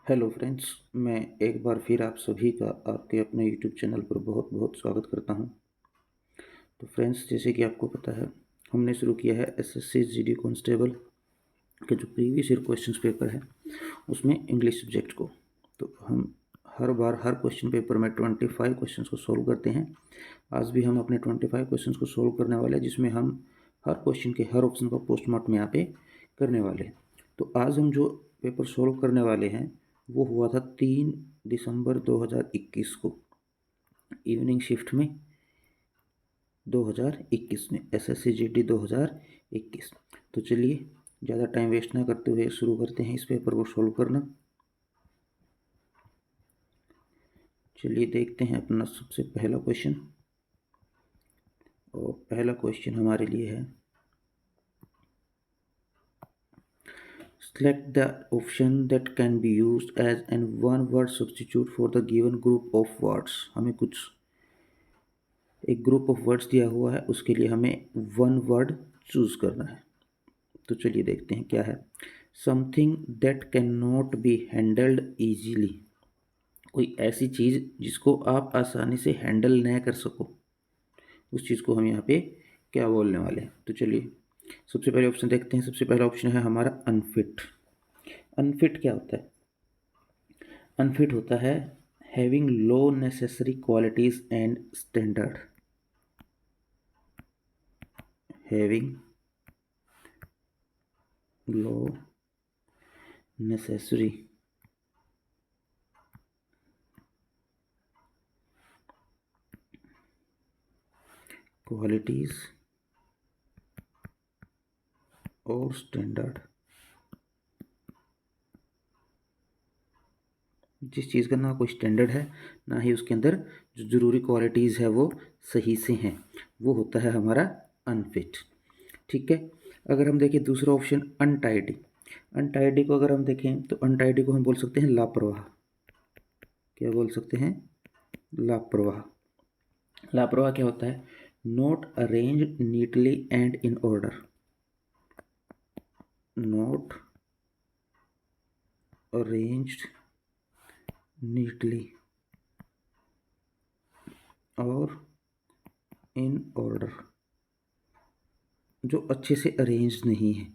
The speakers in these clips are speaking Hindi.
हेलो फ्रेंड्स, मैं एक बार फिर आप सभी का आपके अपने यूट्यूब चैनल पर बहुत बहुत स्वागत करता हूं। तो फ्रेंड्स, जैसे कि आपको पता है, हमने शुरू किया है एसएससी जीडी कांस्टेबल के जो प्रीवियस ईयर क्वेश्चंस पेपर है उसमें इंग्लिश सब्जेक्ट को। तो हम हर बार हर क्वेश्चन पेपर में 25 क्वेश्चंस को सोल्व करते हैं। आज भी हम अपने 25 क्वेश्चंस को सोल्व करने वाले हैं, जिसमें हम हर क्वेश्चन के हर ऑप्शन का पोस्टमार्टम यहाँ पे करने वाले हैं। तो आज हम जो पेपर सोल्व करने वाले हैं वो हुआ था 3 दिसंबर 2021 को, इवनिंग शिफ्ट में 2021 में, एसएससी जीडी 2021। तो चलिए ज़्यादा टाइम वेस्ट ना करते हुए शुरू करते हैं इस पेपर को सोल्व करना। चलिए देखते हैं अपना सबसे पहला क्वेश्चन। और पहला क्वेश्चन हमारे लिए है, select the option that can be used as an one word substitute for the given group of words। हमें कुछ एक ग्रुप ऑफ वर्ड्स दिया हुआ है, उसके लिए हमें वन वर्ड चूज करना है। तो चलिए देखते हैं क्या है। Something that can not be handled easily. कोई ऐसी चीज़ जिसको आप आसानी से हैंडल न कर सको, उस चीज़ को हम यहाँ पे क्या बोलने वाले हैं। तो चलिए सबसे पहले ऑप्शन देखते हैं। सबसे पहला ऑप्शन है हमारा अनफिट। अनफिट क्या होता है? अनफिट होता है having low necessary qualities and standard. Having low necessary qualities और स्टैंडर्ड। जिस चीज़ का ना कोई स्टैंडर्ड है, ना ही उसके अंदर जो ज़रूरी क्वालिटीज़ है वो सही से हैं, वो होता है हमारा अनफिट। ठीक है। अगर हम देखें दूसरा ऑप्शन अनटाइडी। अनटाइडी को अगर हम देखें तो अनटाइडी को हम बोल सकते हैं लापरवाह। क्या बोल सकते हैं? लापरवाह। लापरवाह क्या होता है? Not arranged neatly and in order. Not arranged neatly और इन ऑर्डर। जो अच्छे से अरेंज नहीं है,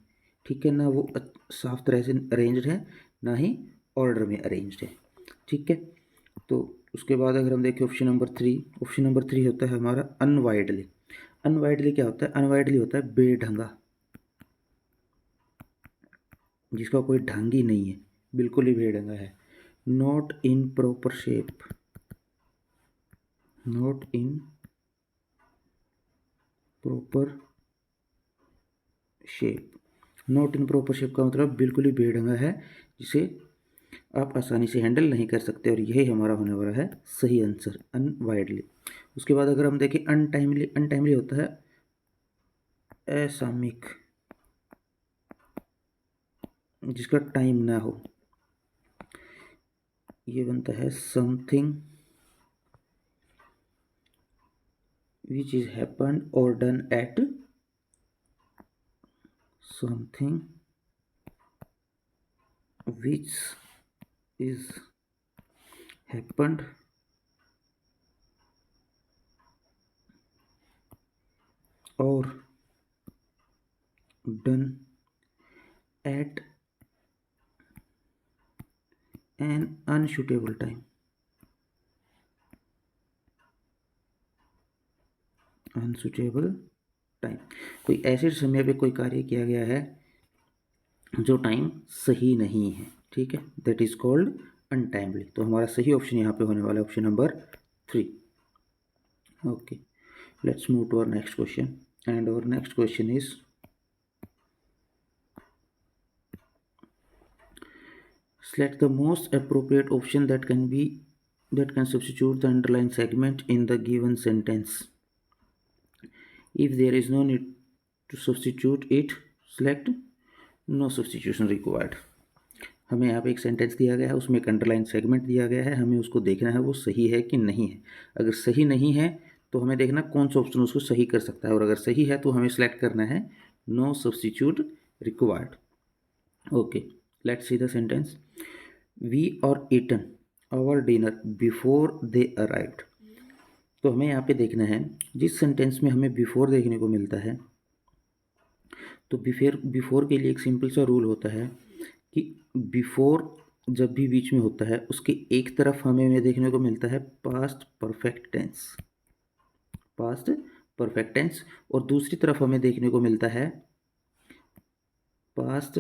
ठीक है ना, वो साफ तरह से अरेंज्ड है, ना ही ऑर्डर में अरेंज्ड है। ठीक है। तो उसके बाद अगर हम देखें ऑप्शन नंबर 3, ऑप्शन नंबर 3 होता है हमारा अनवाइडली। अनवाइडली क्या होता है? अनवाइडली होता है बेढंगा, जिसका कोई ढंग ही नहीं है, बिल्कुल ही बेढंगा है। Not in proper shape. Not in proper shape. Not in proper shape का मतलब बिल्कुल ही बेढंगा है, जिसे आप आसानी से हैंडल नहीं कर सकते, और यही हमारा होने वाला है सही आंसर, अनवाइडली। उसके बाद अगर हम देखें अनटाइमली। अनटाइमली होता है असामयिक, जिसका टाइम ना हो। ये बनता है समथिंग विच इज हैपन और done at, something which is happened और done at an unsuitable time. Unsuitable time, कोई ऐसे समय पे कोई कार्य किया गया है जो टाइम सही नहीं है। ठीक है, दैट इज कॉल्ड अनटाइमली। तो हमारा सही ऑप्शन यहाँ पे होने वाला है option number 3। Okay, let's move to our next question, and our next question is, select the most appropriate option that can substitute the underlined segment in the given sentence. If there is no need to substitute it, select no substitution required। हमें यहाँ पे एक सेंटेंस दिया गया है, उसमें एक अंडरलाइन सेगमेंट दिया गया है, हमें उसको देखना है वो सही है कि नहीं है। अगर सही नहीं है तो हमें देखना कौन सा ऑप्शन उसको सही कर सकता है, और अगर सही है तो हमें सेलेक्ट करना है no substitute required. Okay, let's see the sentence. We और eaten our dinner before they arrived. तो हमें यहाँ पे देखना है, जिस सेंटेंस में हमें बिफोर देखने को मिलता है, तो बिफोर के लिए एक सिंपल सा रूल होता है कि बिफोर जब भी बीच में होता है उसके एक तरफ हमें देखने को मिलता है past perfect tense, past perfect tense, और दूसरी तरफ हमें देखने को मिलता है पास्ट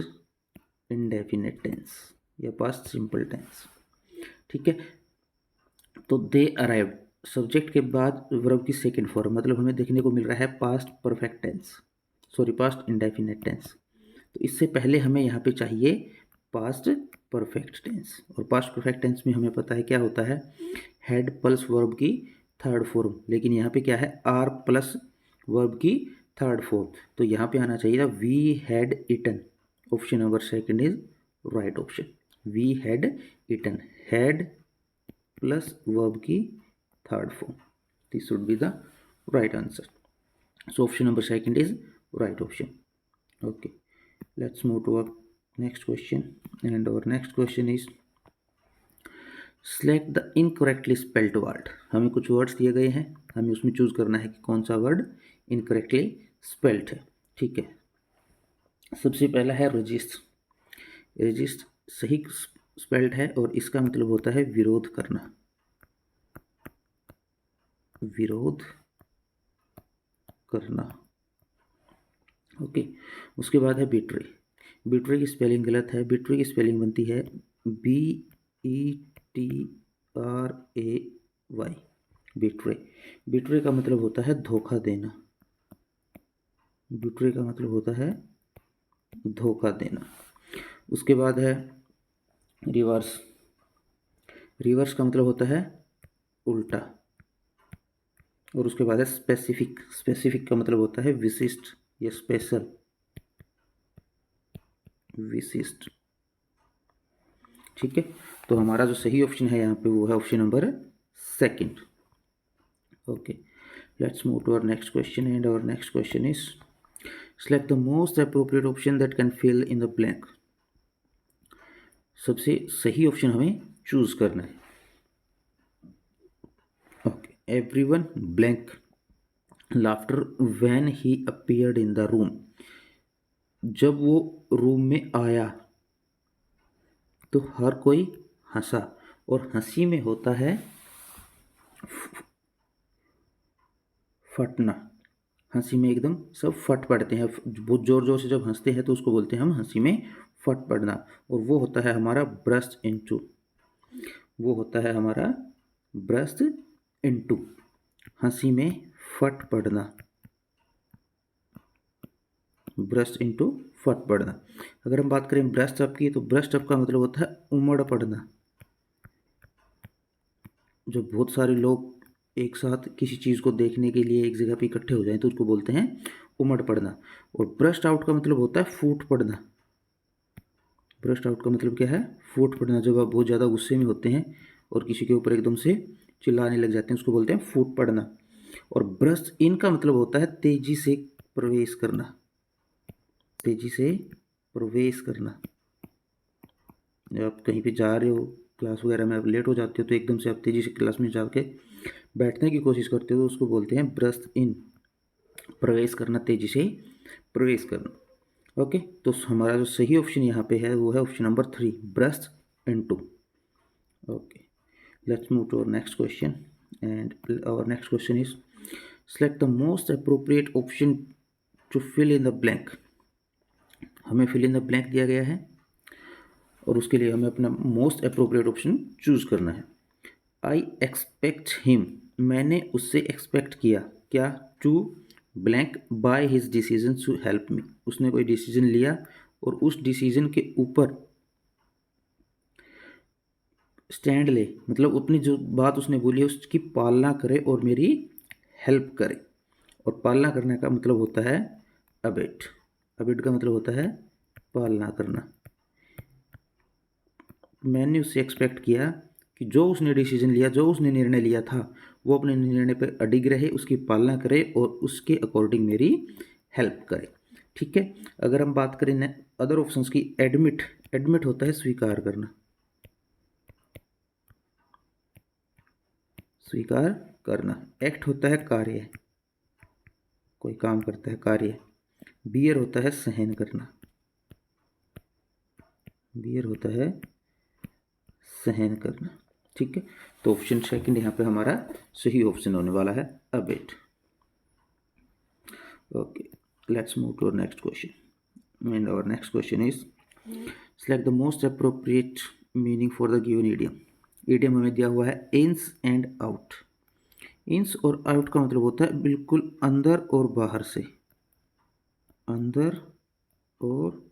इंडेफिनिट टेंस या पास्ट सिंपल टेंस। ठीक है, तो दे अराइव्ड सब्जेक्ट के बाद वर्ब की सेकंड फॉर्म, मतलब हमें देखने को मिल रहा है past perfect tense, sorry past indefinite tense. तो इससे पहले हमें यहाँ पे चाहिए पास्ट परफेक्ट टेंस, और पास्ट परफेक्ट टेंस में हमें पता है क्या होता है, हैड प्लस वर्ब की थर्ड फॉर्म, लेकिन यहाँ पे क्या है, आर प्लस वर्ब की थर्ड फॉर्म। तो यहाँ पे आना चाहिए we had eaten. Option number second is right option, we had eaten, had plus verb की third form, this should be the right answer. So option number second is right option. Okay, let's move to our next question, and our next question is select the incorrectly spelled word। हमें कुछ वर्ड्स दिए गए हैं, हमें उसमें चूज करना है कि कौन सा वर्ड इनकरेक्टली स्पेल्ड है। ठीक है, सबसे पहला है रजिस्ट। रजिस्ट सही स्पेल्ड है और इसका मतलब होता है विरोध करना, विरोध करना। ओके, उसके बाद है बिट्रे। बिट्रे की स्पेलिंग गलत है, बिट्रे की स्पेलिंग बनती है BETRAY। बिट्रे, बिट्रे का मतलब होता है धोखा देना, बिट्रे का मतलब होता है धोखा देना। उसके बाद है रिवर्स। रिवर्स का मतलब होता है उल्टा। और उसके बाद है स्पेसिफिक। स्पेसिफिक का मतलब होता है विशिष्ट या स्पेशल, विशिष्ट। ठीक है, तो हमारा जो सही ऑप्शन है यहाँ पे वो है option number second. Okay, let's move to our next question, and our next question is select the most appropriate option that can fill in the blank। सबसे सही ऑप्शन हमें चूज करना है। Okay, everyone blank laughter when he appeared in the room. जब वो रूम में आया तो हर कोई हंसा, और हंसी में होता है फटना। हंसी में एकदम सब फट पड़ते हैं, बहुत जोर जोर से जब हंसते हैं तो उसको बोलते हैं हम हंसी में फट पड़ना, और वो होता है हमारा ब्रस्ट इनटू, वो होता है हमारा ब्रस्ट इनटू, हंसी में फट पड़ना, ब्रस्ट इनटू फट पड़ना। अगर हम बात करें ब्रस्ट अप की, तो ब्रस्ट अप का मतलब होता है उमड़ पड़ना। जब बहुत सारे लोग एक साथ किसी चीज़ को देखने के लिए एक जगह पे इकट्ठे हो जाएं तो उसको बोलते हैं उमड़ पड़ना। और ब्रस्ट आउट का मतलब होता है फूट पड़ना। ब्रस्ट आउट का मतलब क्या है, फूट पड़ना। जब आप बहुत ज़्यादा गुस्से में होते हैं और किसी के ऊपर एकदम से चिल्लाने लग जाते हैं उसको बोलते हैं फूट पड़ना। और ब्रस्ट इन का मतलब होता है तेजी से प्रवेश करना, तेजी से प्रवेश करना। जब आप कहीं पे जा रहे हो, क्लास वगैरह में आप लेट हो जाते हो, तो एकदम से आप तेजी से क्लास में जाके बैठने की कोशिश करते हो तो उसको बोलते हैं ब्रस्ट इन, प्रवेश करना, तेजी से प्रवेश करना। ओके, तो हमारा जो सही ऑप्शन यहाँ पे है वो है option number 3, burst into. Okay, let's move to our next question, and our next question is select the most appropriate option to fill in the blank. हमें फिल इन द ब्लैंक दिया गया है और उसके लिए हमें अपना मोस्ट अप्रोप्रिएट ऑप्शन चूज करना है। आई एक्सपेक्ट हिम, मैंने उससे एक्सपेक्ट किया क्या, to blank by his decision to help me. उसने कोई डिसीजन लिया और उस डिसीजन के ऊपर स्टैंड ले, मतलब अपनी जो बात उसने बोली है उसकी पालना करे और मेरी हेल्प करे। और पालना करने का मतलब होता है अबेट। अबेट का मतलब होता है पालना करना। मैंने उससे एक्सपेक्ट किया कि जो उसने डिसीजन लिया, जो उसने निर्णय लिया था, वो अपने निर्णय पर अडिग रहे, उसकी पालना करे और उसके अकॉर्डिंग मेरी हेल्प करे। ठीक है, अगर हम बात करें अदर ऑप्शंस की, एडमिट, एडमिट होता है स्वीकार करना, स्वीकार करना। एक्ट होता है कार्य, कोई काम करता है, कार्य। बियर होता है सहन करना, बियर होता है सहन करना। ठीक है, तो ऑप्शन सेकंड यहाँ पे हमारा सही ऑप्शन होने वाला है, abet. Okay, let's move to our next question and our next question is select the most appropriate meaning for the given idiom. Idiom हमें दिया हुआ है इन्स एंड आउट। इन्स और आउट का मतलब होता है बिल्कुल अंदर और बाहर से, अंदर और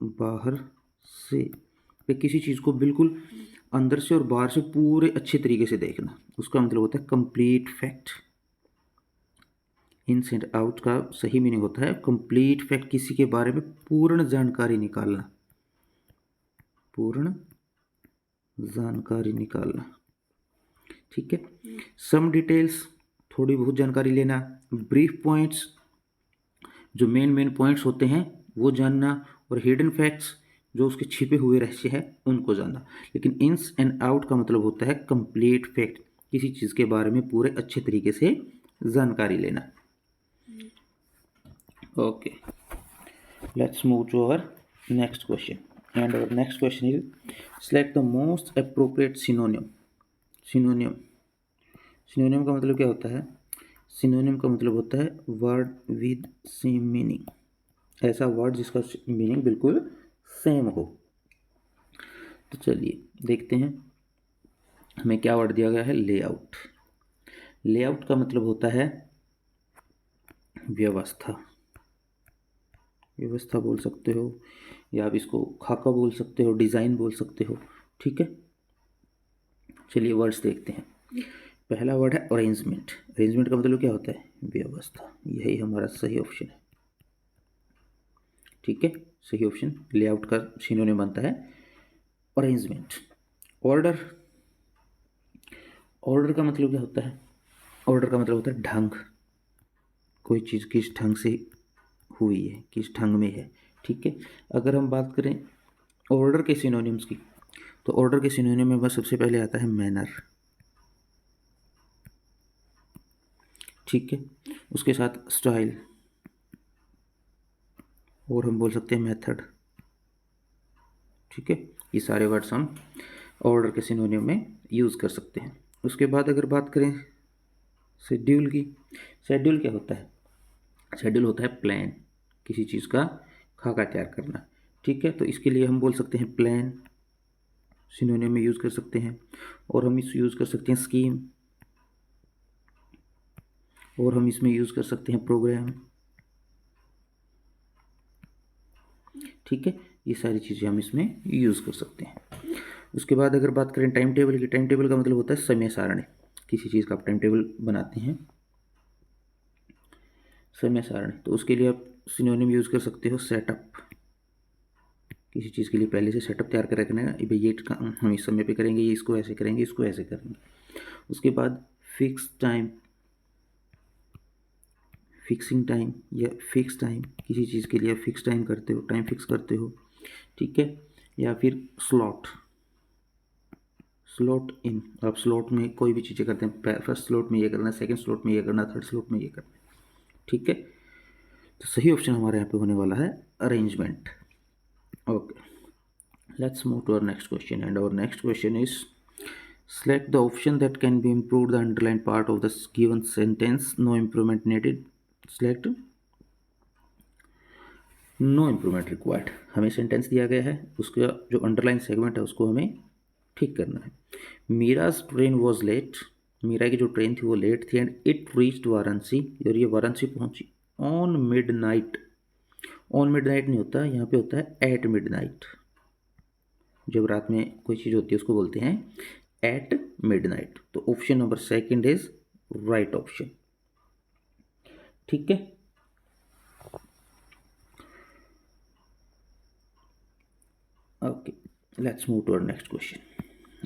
बाहर से। पे किसी चीज़ को बिल्कुल अंदर से और बाहर से पूरे अच्छे तरीके से देखना, उसका मतलब होता है complete fact. Ins and out का सही मीनिंग होता है कंप्लीट फैक्ट, किसी के बारे में पूर्ण जानकारी निकालना, पूर्ण जानकारी निकालना। ठीक है, सम डिटेल्स, थोड़ी बहुत जानकारी लेना। ब्रीफ पॉइंट्स, जो मेन पॉइंट्स होते हैं वो जानना। और हिडन फैक्ट्स, जो उसके छिपे हुए रहस्य हैं उनको जानना। लेकिन इन्स एंड आउट का मतलब होता है कंप्लीट फैक्ट, किसी चीज़ के बारे में पूरे अच्छे तरीके से जानकारी लेना। Okay, let's move to our next question and our next question is select the most appropriate synonym. Synonym, synonym का मतलब क्या होता है? सिनोनिम का मतलब होता है वर्ड विद सेम मीनिंग, ऐसा वर्ड जिसका मीनिंग बिल्कुल सेम हो। तो चलिए देखते हैं हमें क्या वर्ड दिया गया है, लेआउट। लेआउट का मतलब होता है व्यवस्था, व्यवस्था बोल सकते हो, या आप इसको खाका बोल सकते हो, डिज़ाइन बोल सकते हो। ठीक है, चलिए वर्ड्स देखते हैं। पहला वर्ड है अरेंजमेंट। अरेंजमेंट का मतलब क्या होता है? व्यवस्था। यही हमारा सही ऑप्शन है। ठीक है, सही ऑप्शन लेआउट का सिनोनिम बनता है अरेंजमेंट। ऑर्डर, ऑर्डर का मतलब क्या होता है? ऑर्डर का मतलब होता है ढंग, कोई चीज़ किस ढंग से हुई है, किस ढंग में है। ठीक है, अगर हम बात करें ऑर्डर के सिनोनिम्स की, तो ऑर्डर के सिनोनिम में बस सबसे पहले आता है मैनर। ठीक है, उसके साथ स्टाइल, और हम बोल सकते हैं मेथड। ठीक है, ये सारे वर्ड्स हम ऑर्डर के सिनोनिम में यूज़ कर सकते हैं। उसके बाद अगर बात करें शेड्यूल की, शेड्यूल क्या होता है? शेड्यूल होता है प्लान, किसी चीज़ का खाका तैयार करना। ठीक है, तो इसके लिए हम बोल सकते हैं प्लान, सिनोनिम में यूज़ कर सकते हैं। और हम इस यूज़ कर सकते हैं स्कीम, और हम इसमें यूज़ कर सकते हैं प्रोग्राम। ठीक है, ये सारी चीज़ें हम इसमें यूज़ कर सकते हैं। उसके बाद अगर बात करें टाइम टेबल की, टाइम टेबल का मतलब होता है समय सारणी, किसी चीज़ का आप टाइम टेबल बनाते हैं, समय सारणी। तो उसके लिए आप सिनोनिम यूज़ कर सकते हो सेटअप, किसी चीज़ के लिए पहले से सेटअप तैयार कर रखना है, भाई ये हम इस समय पे करेंगे, ये इसको ऐसे करेंगे, इसको ऐसे करेंगे। उसके बाद फिक्स टाइम, फिक्सिंग टाइम या फिक्स टाइम, किसी चीज़ के लिए आप फिक्स टाइम करते हो, टाइम फिक्स करते हो। ठीक है, या फिर स्लॉट, स्लॉट इन, आप स्लॉट में कोई भी चीज़ें करते हैं, फर्स्ट स्लॉट में ये करना, सेकंड स्लॉट में ये करना, थर्ड स्लॉट में ये करना। ठीक है, तो सही ऑप्शन हमारे यहाँ पे होने वाला है arrangement. Okay, let's move to our next question and our next question is select the option that can be improved the underlined part of the given sentence, no improvement needed. Select no improvement required। हमें सेंटेंस दिया गया है, उसका जो अंडरलाइन सेगमेंट है उसको हमें ठीक करना है। मीराज ट्रेन वॉज लेट, मीरा की जो ट्रेन थी वो लेट थी, एंड इट रीच्ड वाराणसी, और ये वाराणसी पहुंची on mid night. On mid night नहीं होता, यहाँ पे होता है एट मिड नाइट। जब रात में कोई चीज़ होती है उसको बोलते हैं एट मिडनाइट। तो option number second is right option. ठीक है, okay, let's move to our next question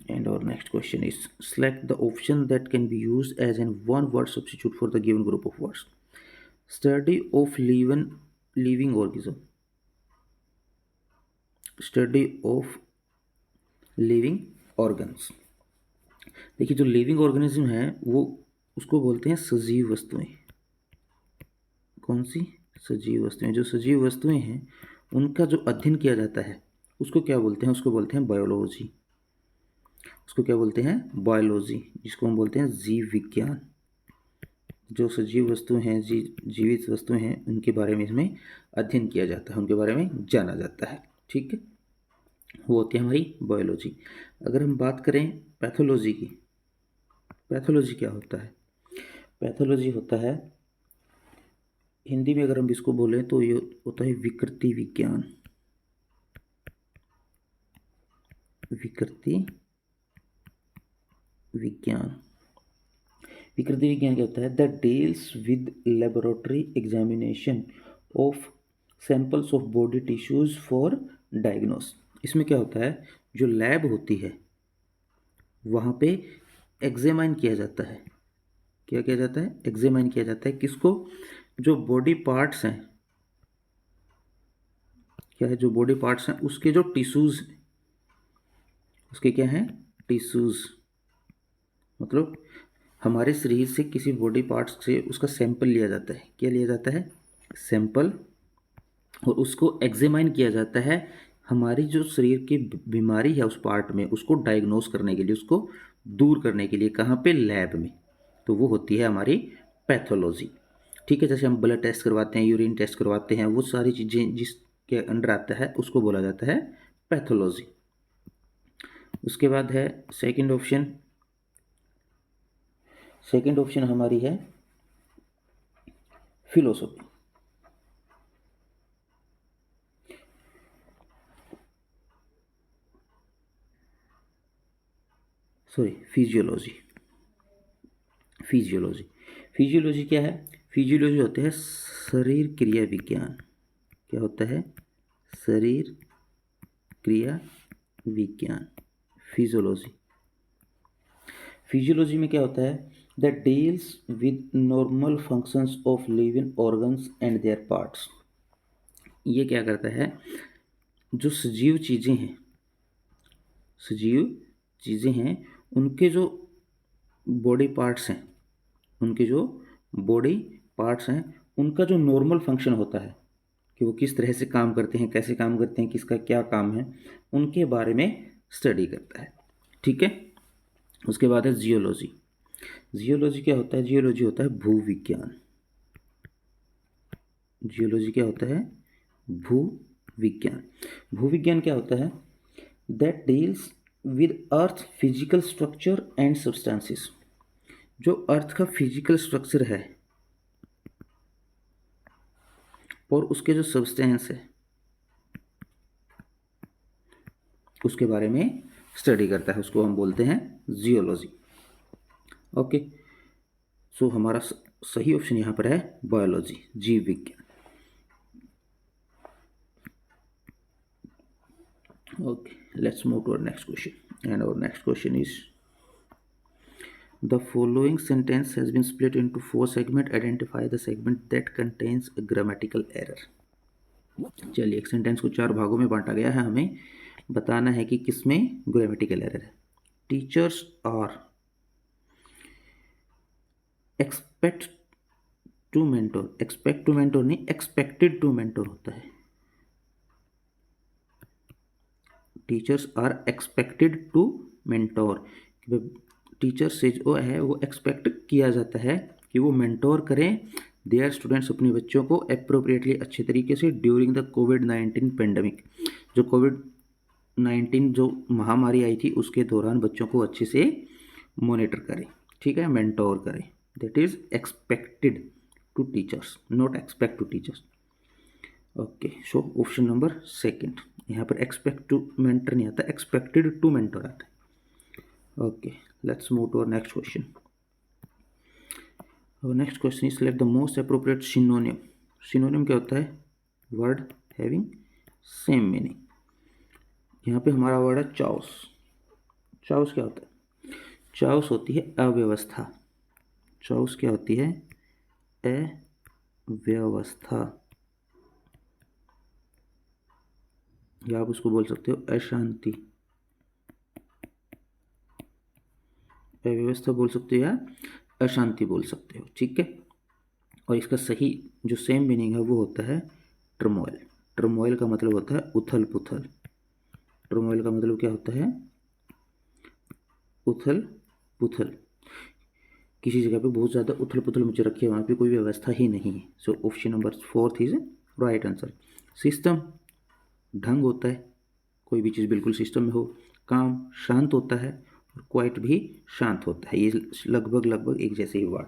and our next question is select the option that can be used as an one word substitute for the given group of words. Study of living organism, study of living organs. देखिए जो लिविंग ऑर्गेनिज्म है वो उसको बोलते हैं सजीव वस्तुएं। कौन सी? सजीव वस्तुएं। जो सजीव वस्तुएं हैं उनका जो अध्ययन किया जाता है उसको क्या बोलते हैं? उसको बोलते हैं बायोलॉजी। उसको क्या बोलते हैं? बायोलॉजी, जिसको हम बोलते हैं जीव विज्ञान। जो सजीव वस्तुएं हैं, जीवित वस्तुएं हैं, उनके बारे में इसमें अध्ययन किया जाता है, उनके बारे में जाना जाता है। ठीक है, वो होती है हमारी बायोलॉजी। अगर हम बात करें पैथोलॉजी की, पैथोलॉजी क्या होता है? पैथोलॉजी होता है, हिंदी में अगर हम इसको बोलें तो ये होता है विकृति विज्ञान। विकृति विज्ञान। विकृति विज्ञान क्या होता है? That deals with laboratory examination of samples of body tissues for diagnose. इसमें क्या होता है, जो लैब होती है वहाँ पे एग्जामाइन किया जाता है। क्या किया जाता है? एग्जामाइन किया जाता है। किसको? जो बॉडी पार्ट्स हैं, क्या है, जो बॉडी पार्ट्स हैं उसके जो टिश्यूज, उसके क्या हैं? टिश्यूज। मतलब हमारे शरीर से किसी बॉडी पार्ट्स से उसका सैंपल लिया जाता है। क्या लिया जाता है? सैंपल। और उसको एग्जामाइन किया जाता है, हमारी जो शरीर की बीमारी है उस पार्ट में, उसको डायग्नोस करने के लिए, उसको दूर करने के लिए। कहाँ पे? लैब में। तो वो होती है हमारी पैथोलॉजी। ठीक है, जैसे हम ब्लड टेस्ट करवाते हैं, यूरिन टेस्ट करवाते हैं, वो सारी चीज़ें जिसके अंडर आता है उसको बोला जाता है पैथोलॉजी। उसके बाद है सेकंड ऑप्शन। सेकंड ऑप्शन हमारी है philosophy. Sorry, physiology. Physiology. Physiology क्या है? फिजियोलॉजी होते हैं शरीर क्रिया विज्ञान। क्या होता है? शरीर क्रिया विज्ञान, फिजियोलॉजी। फिजियोलॉजी में क्या होता है? That deals with normal functions of living organs and there parts. ये क्या करता है? जो सजीव चीज़ें हैं, सजीव चीज़ें हैं, उनके जो बॉडी पार्ट्स हैं, उनके जो बॉडी पार्ट्स हैं, उनका जो नॉर्मल फंक्शन होता है कि वो किस तरह से काम करते हैं, कैसे काम करते हैं, किसका क्या काम है, उनके बारे में स्टडी करता है। ठीक है। उसके बाद है जियोलॉजी। जियोलॉजी क्या होता है? जियोलॉजी होता है भूविज्ञान। जियोलॉजी क्या होता है? भूविज्ञान। भूविज्ञान क्या होता है? That deals with earth physical structure and substances. जो अर्थ का फिजिकल स्ट्रक्चर है और उसके जो सब्सटेंस है उसके बारे में स्टडी करता है, उसको हम बोलते हैं जियोलॉजी। ओके, सो हमारा सही ऑप्शन यहाँ पर है बायोलॉजी, जीव विज्ञान। Okay, let's move to our next question, and our next question is the following sentence has been split into 4 segments. Identify the segment that contains a grammatical error. चलिए, एक सेंटेंस को 4 भागों में बांटा गया है, हमें बताना है कि किसमें ग्रामेटिकल एरर है। Teachers are expect to mentor. Expect to mentor नहीं, एक्सपेक्टेड टू मेंटोर होता है। Teachers are expected to mentor. Teacher से जो है वो एक्सपेक्ट किया जाता है कि वो मेंटोर करें देयर स्टूडेंट्स, अपने बच्चों को अप्रोप्रिएटली, अच्छे तरीके से, ड्यूरिंग द कोविड-19 पेंडेमिक। जो कोविड-19 जो महामारी आई थी उसके दौरान बच्चों को अच्छे से मॉनिटर करें। ठीक है, मेंटोर करें। That is expected to teachers, not expect to teachers. Okay, so option number second. यहाँ पर एक्सपेक्ट टू मेंटर नहीं आता, एक्सपेक्टेड टू मेंटर आता है। Okay, let's move to our next question. Our next question is select the most appropriate synonym. Synonym क्या होता है? Word having same meaning. यहाँ पे हमारा वर्ड है chaos. Chaos क्या होता है? Chaos होती है अव्यवस्था। Chaos क्या होती है? अव्यवस्था, या आप उसको बोल सकते हो अशांति। अव्यवस्था बोल सकते हो या अशांति बोल सकते हो, ठीक है। और इसका सही जो सेम मीनिंग है वो होता है टर्मोइल। टर्मोइल का मतलब होता है उथल पुथल। टर्मोइल का मतलब क्या होता है? उथल पुथल। किसी जगह पे बहुत ज़्यादा उथल पुथल मचे रखी है, वहाँ पे कोई व्यवस्था ही नहीं है। So option number 4 is right answer. System ढंग होता है, कोई भी चीज़ बिल्कुल सिस्टम में हो। काम शांत होता है और क्वाइट भी शांत होता है। ये लगभग एक जैसे ही वर्ड,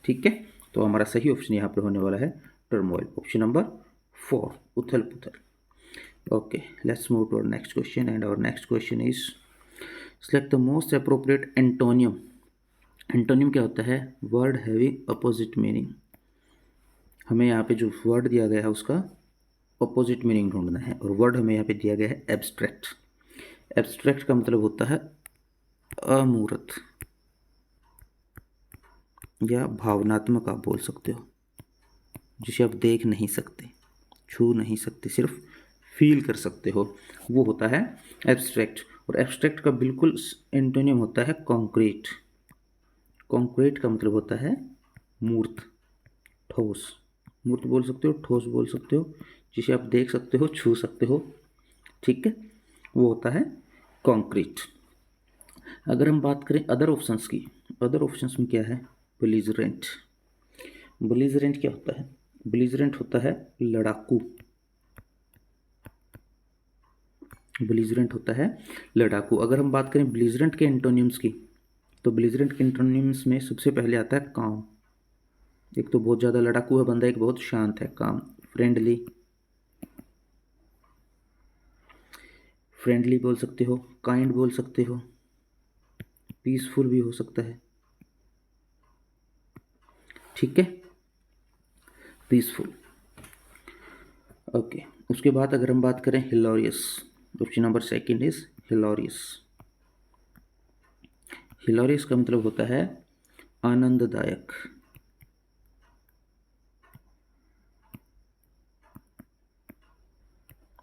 ठीक है। तो हमारा सही ऑप्शन यहाँ पर होने वाला है टर्मोइल, ऑप्शन नंबर 4, उथल पुथल। Okay, let's move to our next question and our next question is select the most appropriate antonym. Antonym क्या होता है? Word having opposite meaning. हमें यहाँ पे जो वर्ड दिया गया है उसका अपोजिट मीनिंग ढूंढना है, और वर्ड हमें यहाँ पे दिया गया है एब्स्ट्रैक्ट। एब्स्ट्रैक्ट का मतलब होता है अमूर्त या भावनात्मक, आप बोल सकते हो, जिसे आप देख नहीं सकते, छू नहीं सकते, सिर्फ फील कर सकते हो, वो होता है एब्स्ट्रैक्ट। और एब्स्ट्रैक्ट का बिल्कुल एंटोनियम होता है कॉन्क्रीट। कॉन्क्रीट का मतलब होता है मूर्त, ठोस। मूर्त बोल सकते हो, ठोस बोल सकते हो, जिसे आप देख सकते हो, छू सकते हो, ठीक है, वो होता है कॉन्क्रीट। अगर हम बात करें अदर ऑप्शंस की, अदर ऑप्शंस में क्या है? बेलिजरेंट। बेलिजरेंट क्या होता है? बेलिजरेंट होता है लड़ाकू। बेलिजरेंट होता है लड़ाकू। अगर हम बात करें बेलिजरेंट के एंटोनिम्स की, तो बेलिजरेंट के एंटोनिम्स में सबसे पहले आता है काम। एक तो बहुत ज़्यादा लड़ाकू है बंदा, एक बहुत शांत है, काम। फ्रेंडली, फ्रेंडली बोल सकते हो, काइंड बोल सकते हो, पीसफुल भी हो सकता है, ठीक है, पीसफुल। ओके, उसके बाद अगर हम बात करें hilarious, option number second is hilarious. Hilarious का मतलब होता है आनंददायक,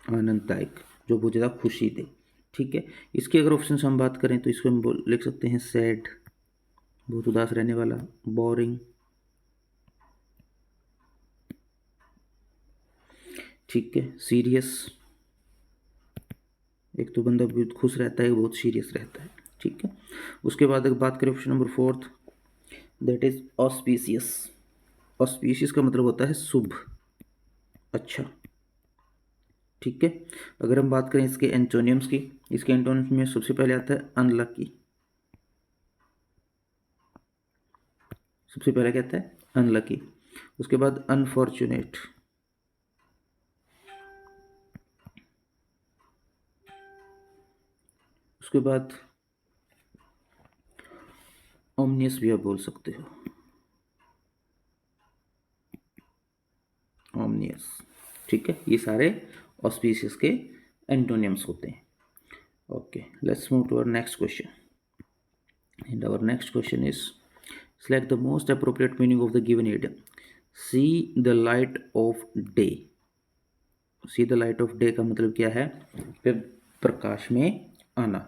आनंददायक, जो बहुत ज़्यादा खुशी दे, ठीक है। इसके अगर ऑप्शन हम बात करें तो इसको हम लिख सकते हैं सैड, बहुत उदास रहने वाला, बोरिंग, ठीक है, सीरियस, एक तो बंदा बहुत खुश रहता है, बहुत सीरियस रहता है, ठीक है। उसके बाद अगर बात करें option number 4, that is auspicious. Auspicious का मतलब होता है शुभ, अच्छा, ठीक है। अगर हम बात करें इसके एंटोनियम्स की, इसके एंटोनियम्स में सबसे पहले आता है अनलकी। सबसे पहले क्या आता है? अनलकी। उसके बाद अनफॉर्चुनेट, उसके बाद ओमनियस भी आप बोल सकते हो, ओमनियस, ठीक है। ये सारे ऑस्पिशियस के एंटोनियम्स होते हैं। Okay, let's move to our next question and our next question is select the most appropriate meaning of the given idiom. See the light of day. See the light of day का मतलब क्या है? प्रकाश में आना,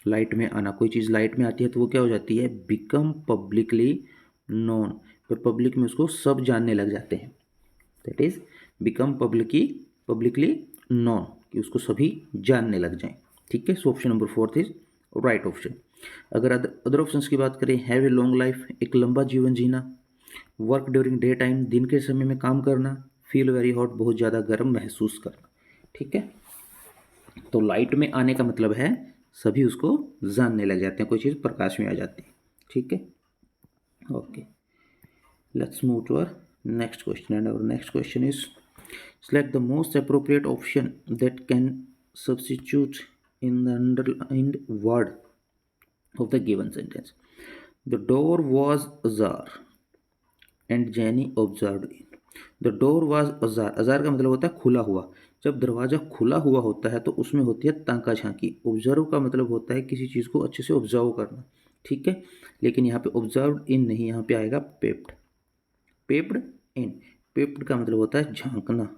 लाइट में आना। कोई चीज़ लाइट में आती है तो वो क्या हो जाती है? Become publicly known. फिर पब्लिक में उसको सब जानने लग जाते हैं, that is become publicly known, कि उसको सभी जानने लग जाएं, ठीक है। So option number 4 is right option. अगर अदर ऑप्शंस की बात करें, हैव ए लॉन्ग लाइफ, एक लंबा जीवन जीना, वर्क ड्यूरिंग डे टाइम, दिन के समय में काम करना, फील वेरी हॉट, बहुत ज़्यादा गर्म महसूस करना, ठीक है। तो लाइट में आने का मतलब है सभी उसको जानने लग जाते हैं, कोई चीज़ प्रकाश में आ जाती है, ठीक है। Okay, let's move to our next question and our next question is select the most appropriate option that can substitute in the underlined word of the given sentence. The door was ajar and Jenny observed it. The door was ajar. अजार का मतलब होता है खुला हुआ। जब दरवाज़ा खुला हुआ होता है तो उसमें होती है ताका झांकी। ऑब्जर्व का मतलब होता है किसी चीज़ को अच्छे से ऑब्जर्व करना, ठीक है। लेकिन यहाँ पे ऑब्जर्व इन नहीं, यहाँ पे आएगा पेप्ड, पेप्ड इन। पेप्ड का मतलब होता है झांकना।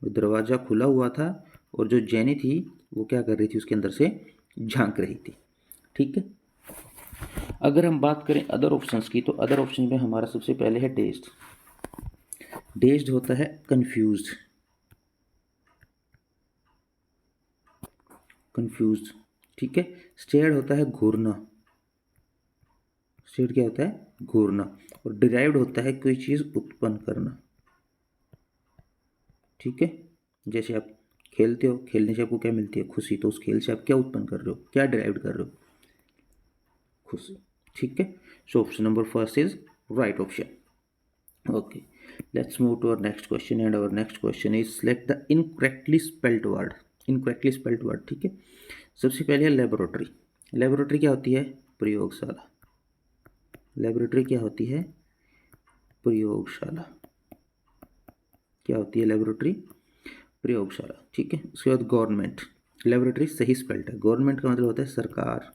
दरवाज़ा खुला हुआ था और जो जेनी थी वो क्या कर रही थी? उसके अंदर से झांक रही थी, ठीक है। अगर हम बात करें अदर ऑप्शंस की, तो अदर ऑप्शन में हमारा सबसे पहले है डेज्ड। डेज्ड होता है कंफ्यूज्ड, कंफ्यूज्ड, ठीक है। स्टेयर्ड होता है घूरना, स्टेयर्ड क्या होता है घूरना। और डिराइव्ड होता है कोई चीज़ उत्पन्न करना, ठीक है। जैसे आप खेलते हो, खेलने से आपको क्या मिलती है, खुशी। तो उस खेल से आप क्या उत्पन्न कर रहे हो, क्या डिराइव कर रहे हो, खुशी, ठीक है। So option number first is right option. Okay, let's move to our next question, and our next question is select the incorrectly spelled word. Incorrectly spelled word, ठीक है। सबसे पहले है लेबोरेटरी। लेबोरेटरी क्या होती है, प्रयोगशाला। लेबोरेटरी क्या होती है, प्रयोगशाला। क्या होती है लेबोरेटरी, प्रयोगशाला, ठीक है। उसके बाद गवर्नमेंट। लेबोरेटरी सही स्पेल्ड है, गवर्नमेंट का मतलब होता है सरकार,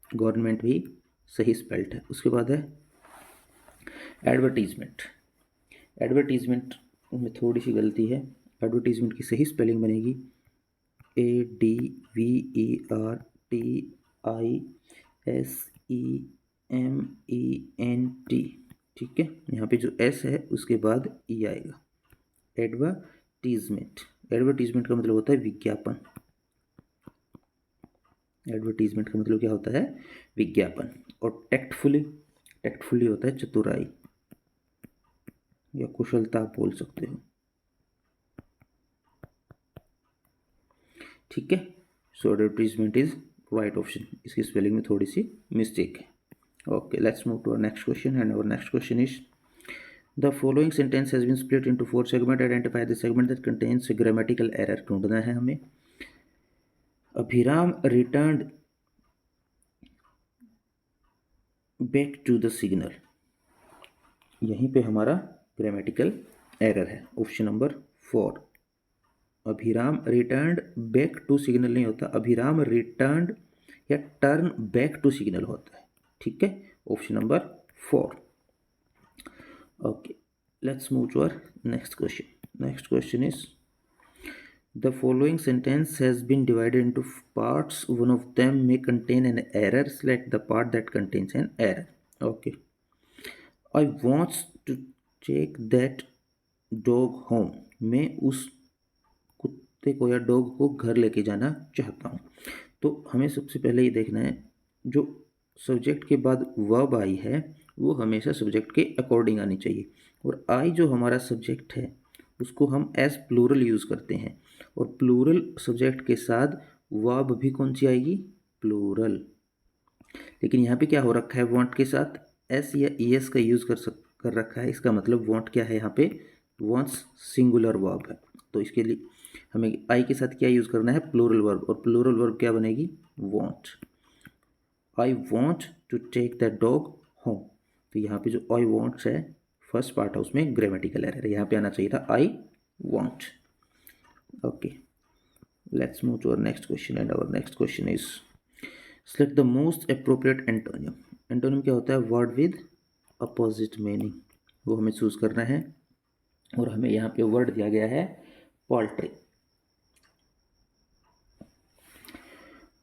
गवर्नमेंट भी सही स्पेल्ड है। उसके बाद है एडवर्टीजमेंट। एडवर्टीजमेंट में थोड़ी सी गलती है, एडवर्टीजमेंट की सही स्पेलिंग बनेगी ADVERTISEMENT, ठीक है। यहाँ पे जो एस है उसके बाद ई आएगा। एडवर्टीजमेंट, एडवर्टीजमेंट का मतलब होता है विज्ञापन। एडवर्टीजमेंट का मतलब क्या होता है, विज्ञापन। और टैक्टफुली, टैक्टफुली होता है चतुराई या कुशलता आप बोल सकते हो, ठीक है। So advertisement is right option, इसकी स्पेलिंग में थोड़ी सी मिस्टेक है। Okay, let's move to our next question, and our next question is the following sentence has been split into 4 segment, identify the segment that contains grammatical error. ढूंढना है हमें। Abhiram returned back to the signal, यहीं पे हमारा ग्रामेटिकल एरर है, option number 4। Abhiram returned back to signal नहीं होता, अभिराम रिटर्न्ड या टर्न बैक टू सिग्नल होता है, ठीक है। Option number 4। Okay, let's move to our next question. Next question is the following sentence has been divided into parts. One of them may contain an error. Select the part that contains an error. Okay. I want to take that dog home. मैं उस कुत्ते को या डॉग को घर लेके जाना चाहता हूँ। तो हमें सबसे पहले ये देखना है, जो सब्जेक्ट के बाद वर्ब आई है वो हमेशा सब्जेक्ट के अकॉर्डिंग आनी चाहिए। और आई जो हमारा सब्जेक्ट है उसको हम एज प्लूरल यूज़ करते हैं, और प्लूरल सब्जेक्ट के साथ वर्ब भी कौन सी आएगी, प्लूरल। लेकिन यहाँ पे क्या हो रखा है, वांट के साथ एस या ई एस का यूज़ कर रखा है। इसका मतलब वांट क्या है, यहाँ पे वांट्स सिंगुलर वर्ब है। तो इसके लिए हमें आई के साथ क्या यूज़ करना है, प्लूरल वर्ब। और प्लूरल वर्ब क्या बनेगी, want. I want to take the dog home. तो यहाँ पे जो आई वॉन्ट्स है फर्स्ट पार्ट है उसमें ग्रामेटिकल एरर है, यहाँ पे आना चाहिए था I want. Okay, let's move to our next question, and our next question is select the most appropriate antonym. Antonym क्या होता है, वर्ड विद अपोजिट मीनिंग, वो हमें चूज करना है। और हमें यहाँ पे वर्ड दिया गया है पोल्ट्री।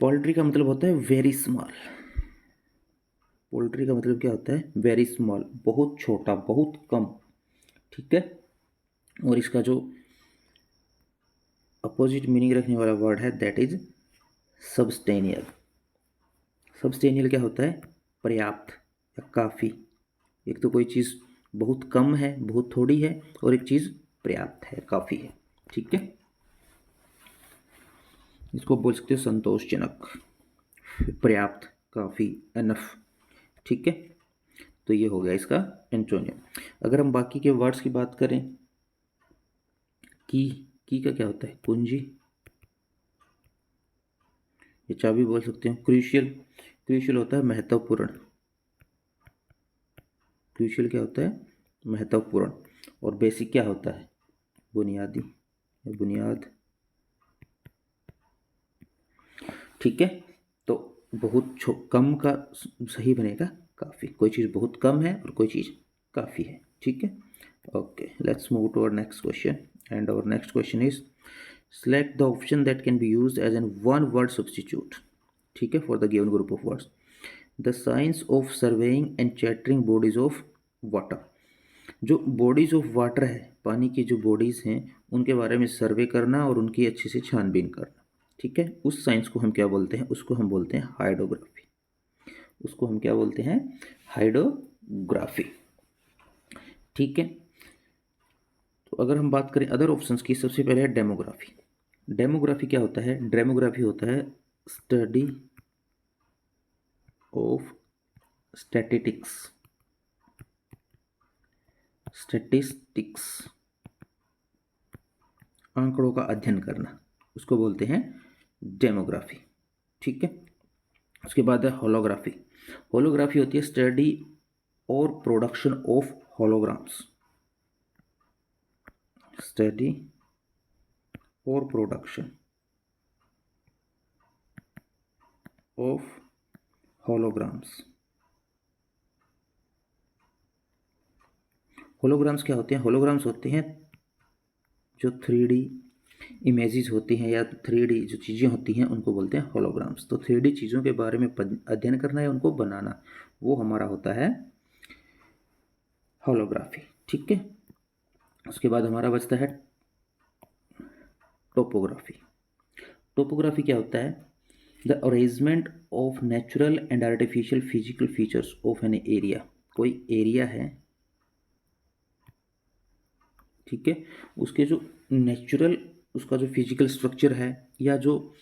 पोल्ट्री का मतलब होता है वेरी स्मॉल। पोल्ट्री का मतलब क्या होता है, वेरी स्मॉल, बहुत छोटा, बहुत कम, ठीक है। और इसका जो अपोजिट मीनिंग रखने वाला वर्ड है दैट इज सब्सटेनियल। सब्सटेनियल क्या होता है, पर्याप्त या काफ़ी। एक तो कोई चीज़ बहुत कम है, बहुत थोड़ी है, और एक चीज़ पर्याप्त है, काफ़ी है, ठीक है। इसको बोल सकते हो संतोषजनक, पर्याप्त, काफ़ी, एनफ, ठीक है। तो ये हो गया इसका एंटोनियम। अगर हम बाकी के वर्ड्स की बात करें, की का क्या होता है, कुंजी, ये चाबी बोल सकते हैं। क्रूशियल, क्रूशियल होता है महत्वपूर्ण, क्रूशियल क्या होता है, महत्वपूर्ण। और बेसिक क्या होता है, बुनियादी या बुनियाद, ठीक है। तो बहुत कम का सही बनेगा काफ़ी। कोई चीज़ बहुत कम है और कोई चीज़ काफ़ी है, ठीक है। Okay, let's move to our next question, and our next question is select the option that can be used as an one word substitute. ठीक है, for the given group of words. The science of surveying and chattering bodies of water, जो बॉडीज ऑफ वाटर है, पानी की जो बॉडीज हैं उनके बारे में सर्वे करना और उनकी अच्छे से छानबीन करना, ठीक है, उस साइंस को हम क्या बोलते हैं, उसको हम बोलते हैं हाइड्रोग्राफी। उसको हम क्या बोलते हैं, हाइड्रोग्राफी, ठीक है। तो अगर हम बात करें अदर ऑप्शंस की, सबसे पहले है डेमोग्राफी। डेमोग्राफी क्या होता है, डेमोग्राफी होता है स्टडी ऑफ स्टैटिस्टिक्स, स्टैटिस्टिक्स, आंकड़ों का अध्ययन करना, उसको बोलते हैं डेमोग्राफी, ठीक है। उसके बाद है होलोग्राफी। होलोग्राफी होती है स्टडी और प्रोडक्शन ऑफ होलोग्राम्स, स्टडी और प्रोडक्शन ऑफ होलोग्राम्स। होलोग्राम्स क्या होते हैं, होलोग्राम्स होते हैं जो 3D इमेजेस होती हैं या 3D जो चीज़ें होती हैं उनको बोलते हैं होलोग्राम्स। तो 3D चीज़ों के बारे में अध्ययन करना या उनको बनाना, वो हमारा होता है होलोग्राफी, ठीक है। उसके बाद हमारा बचता है टोपोग्राफी। टोपोग्राफी क्या होता है, the arrangement of natural and artificial physical features of an area. कोई एरिया है, ठीक है, उसके जो नेचुरल, उसका जो फिजिकल स्ट्रक्चर है या जो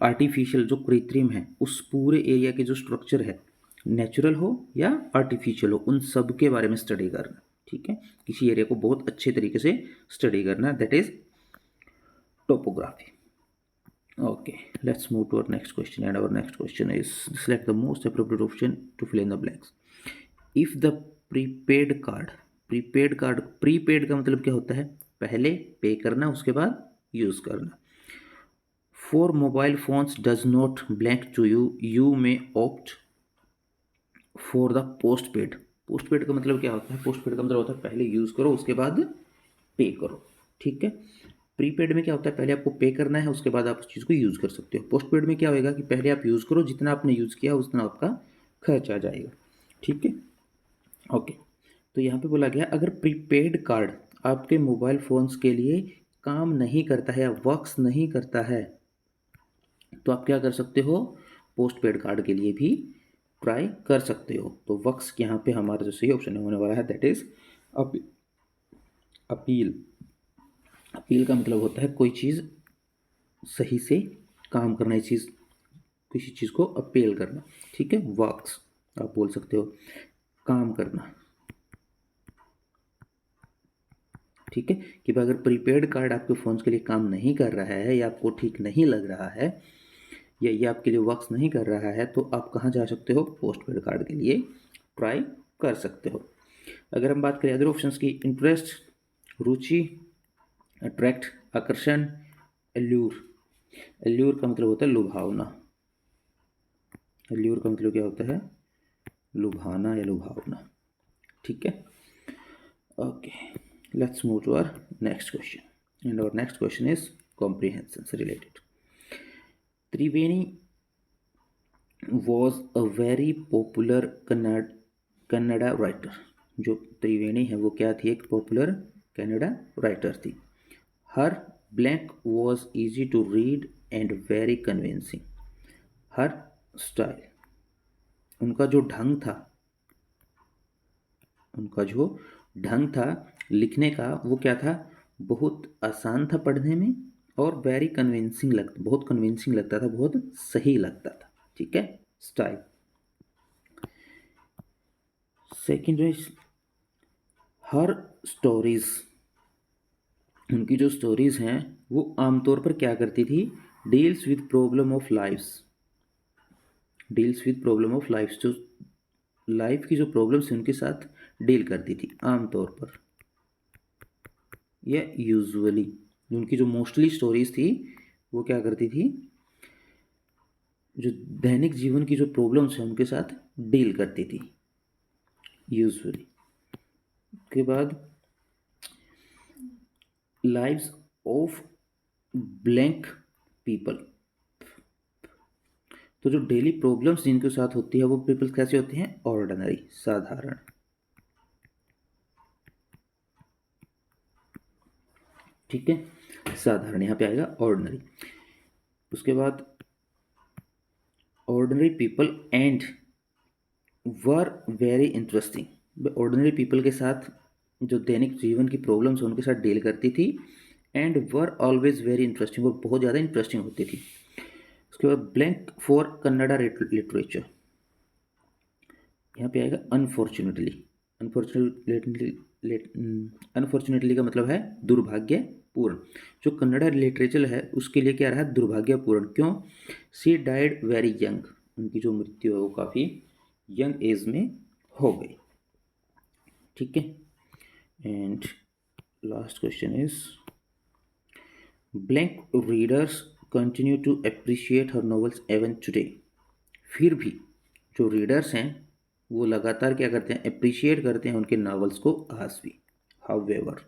आर्टिफिशियल जो कृत्रिम है, उस पूरे एरिया के जो स्ट्रक्चर है, नेचुरल हो या आर्टिफिशियल हो, उन सब के बारे में स्टडी करना, ठीक है, किसी एरिया को बहुत अच्छे तरीके से स्टडी करना, that is topography. Okay, let's move to our next question, and our next question is select the most appropriate option to fill in the blanks. If the prepaid card, prepaid का मतलब क्या होता है, पहले पे करना उसके बाद यूज करना। For mobile phones does not blank to you, you may opt for the postpaid। postpaid का मतलब क्या होता है, postpaid का मतलब होता है पहले यूज करो उसके बाद पे करो, ठीक है। प्रीपेड में क्या होता है, पहले आपको पे करना है उसके बाद आप उस चीज़ को यूज़ कर सकते हो। पोस्टपेड में क्या होएगा कि पहले आप यूज़ करो, जितना आपने यूज़ किया उतना आपका खर्च आ जाएगा, ठीक है। ओके, तो यहाँ पे बोला गया अगर प्रीपेड कार्ड आपके मोबाइल फ़ोन्स के लिए काम नहीं करता है या वर्क्स नहीं करता है, तो आप क्या कर सकते हो, पोस्टपेड कार्ड के लिए भी ट्राई कर सकते हो। तो वर्क्स यहाँ पे हमारा जो सही ऑप्शन होने वाला है दैट इज अपील। अपील का मतलब होता है कोई चीज़ सही से काम करना, ये चीज़, किसी चीज़ को अपील करना, ठीक है। वर्क्स आप बोल सकते हो काम करना, ठीक है। कि भाई अगर प्रीपेड कार्ड आपके फ़ोन के लिए काम नहीं कर रहा है या आपको ठीक नहीं लग रहा है या ये आपके लिए वर्क्स नहीं कर रहा है, तो आप कहाँ जा सकते हो, पोस्टपेड कार्ड के लिए ट्राई कर सकते हो। अगर हम बात करें अदर ऑप्शंस की, इंटरेस्ट, रुचि, अट्रैक्ट, आकर्षण, एल्यूर। एल्यूर का मतलब होता है लुभावना। एल्यूर का मतलब क्या होता है, लुभाना या लुभावना, ठीक है। Okay, let's move to our next question, and our next question is comprehension से related. Triveni was a very popular Kannada writer. जो त्रिवेणी है वो क्या थी, एक पॉपुलर कन्नड़ा राइटर थी। Her blank was easy to read and very convincing. Her style, उनका जो ढंग था, उनका जो ढंग था लिखने का, वो क्या था, बहुत आसान था पढ़ने में और वेरी कन्विंसिंग बहुत कन्विंसिंग लगता था, बहुत सही लगता था, ठीक है, style. Second is her stories, उनकी जो स्टोरीज हैं वो आमतौर पर क्या करती थी, deals with problem of lifes, deals with problem of lifes, जो लाइफ की जो प्रॉब्लम्स हैं उनके साथ डील करती थी आमतौर पर, या यूजुअली। उनकी जो मोस्टली स्टोरीज थी वो क्या करती थी, जो दैनिक जीवन की जो प्रॉब्लम्स हैं उनके साथ डील करती थी यूजुअली। के बाद लाइव्स ऑफ ब्लैंक पीपल, तो जो डेली प्रॉब्लम्स जिनके साथ होती है वो पीपल्स कैसे होते हैं? ऑर्डिनरी, साधारण। ठीक है, साधारण यहाँ पे आएगा ऑर्डिनरी। उसके बाद ordinary people and were very interesting. Ordinary people के साथ जो दैनिक जीवन की प्रॉब्लम्स उनके साथ डील करती थी, and were always very interesting, वो बहुत ज़्यादा इंटरेस्टिंग होती थी। उसके बाद ब्लैंक फॉर कन्नड़ा लिटरेचर, यहाँ पे आएगा अनफॉर्चुनेटली। अनफॉर्चुनेटली का मतलब है दुर्भाग्यपूर्ण। जो कन्नड़ा लिटरेचर है उसके लिए क्या रहा? दुर्भाग्यपूर्ण। क्यों? सी डाइड वेरी यंग, उनकी जो मृत्यु है वो काफ़ी यंग एज में हो गई। ठीक है, and last question is blank readers continue to appreciate her novels even today. फिर भी जो रीडर्स हैं वो लगातार क्या करते हैं? अप्रिशिएट करते हैं उनके नॉवेल्स को आज भी। हाउएवर,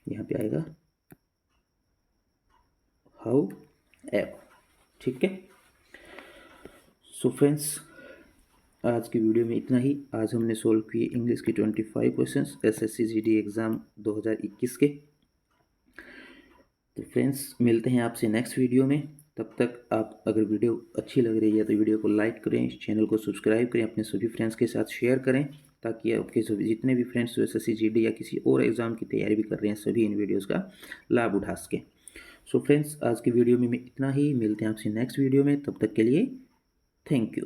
यहाँ पे आएगा हाउ एवर। ठीक है, सो फ्रेंड्स आज की वीडियो में इतना ही। आज हमने सोल्व किए इंग्लिश के 25 क्वेश्चंस एसएससी जीडी एग्ज़ाम 2021 के। तो फ्रेंड्स मिलते हैं आपसे नेक्स्ट वीडियो में। तब तक आप अगर वीडियो अच्छी लग रही है तो वीडियो को लाइक करें, चैनल को सब्सक्राइब करें, अपने सभी फ्रेंड्स के साथ शेयर करें, ताकि आपके सभी जितने भी फ्रेंड्स जो एसएससी जीडी या किसी और एग्ज़ाम की तैयारी भी कर रहे हैं सभी इन वीडियोज़ का लाभ उठा सकें। सो फ्रेंड्स आज की वीडियो में इतना ही। मिलते हैं आपसे नेक्स्ट वीडियो में, तब तक के लिए थैंक यू।